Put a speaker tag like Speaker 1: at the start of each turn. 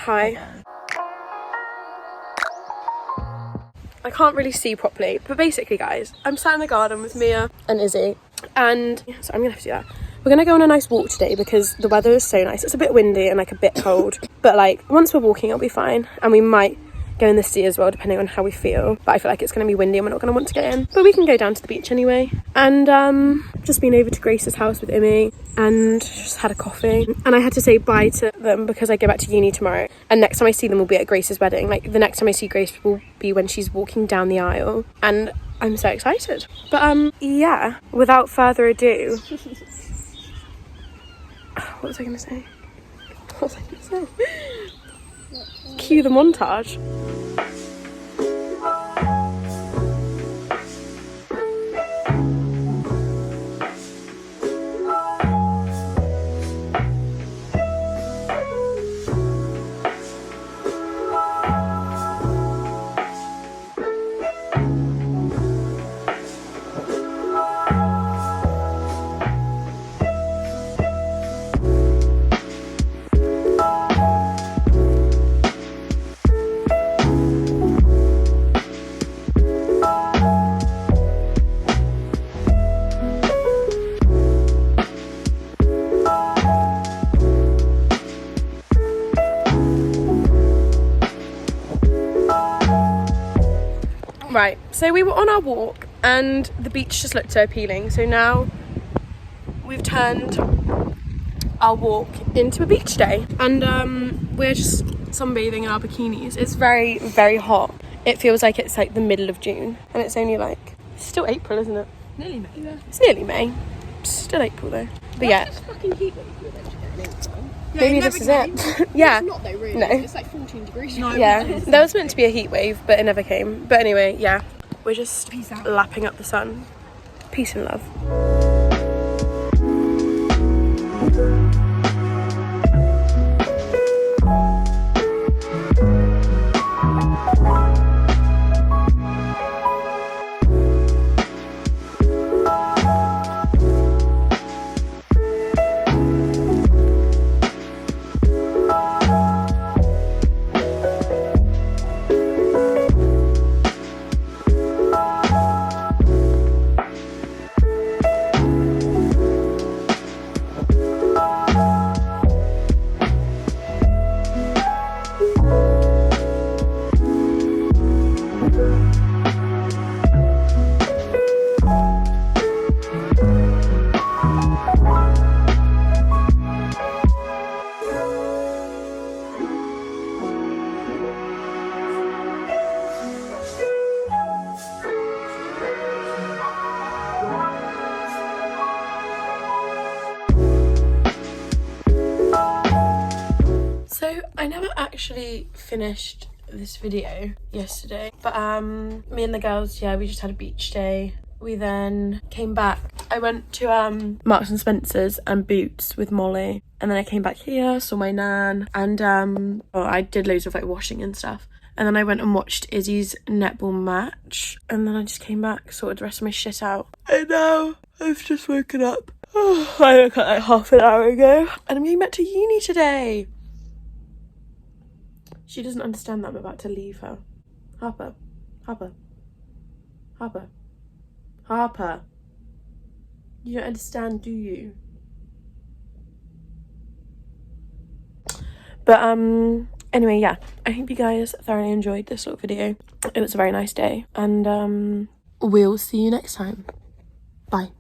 Speaker 1: Hi. I can't really see properly, but basically guys, I'm sat in the garden with Mia and Izzy, and so I'm gonna have to do that. We're gonna go on a nice walk today because the weather is so nice. It's a bit windy and like a bit cold, but like once we're walking it'll be fine, and we might go in the sea as well depending on how we feel, but I feel like it's going to be windy and we're not going to want to get in, but we can go down to the beach anyway. And just been over to Grace's house with Imi and just had a coffee, and I had to say bye to them because I go back to uni tomorrow, and next time I see them will be at Grace's wedding. Like the next time I see Grace will be when she's walking down the aisle, and I'm so excited. But yeah, without further ado, what was I going to say? Cue the montage. Right, so we were on our walk and the beach just looked so appealing, so now we've turned our walk into a beach day, and we're just sunbathing in our bikinis. It's very, very hot. It feels like it's like the middle of June, and it's only like, it's still April, isn't it?
Speaker 2: Nearly May. Yeah.
Speaker 1: It's nearly May. It's still April though. But yeah.
Speaker 2: This fucking heat wave you're meant to get in April. Yeah,
Speaker 1: maybe this is it. Yeah.
Speaker 2: It's not though, really.
Speaker 1: No.
Speaker 2: It's like 14 degrees. No.
Speaker 1: Yeah. There was meant to be a heat wave, but it never came. But anyway, yeah. We're just
Speaker 2: Peace out.
Speaker 1: lapping up the sun. Peace and love. So I never actually finished this video yesterday, but me and the girls, yeah, we just had a beach day. We then came back. I went to Marks and Spencer's and Boots with Molly, and then I came back here, saw my nan, and I did loads of like washing and stuff. And then I went and watched Izzy's netball match, and then I just came back, sorted the rest of my shit out, and now I've just woken up. I woke up like half an hour ago, and I'm going back to uni today. She doesn't understand that I'm about to leave her. Harper. You don't understand, do you? But anyway, yeah. I hope you guys thoroughly enjoyed this little video. It was a very nice day. And we'll see you next time. Bye.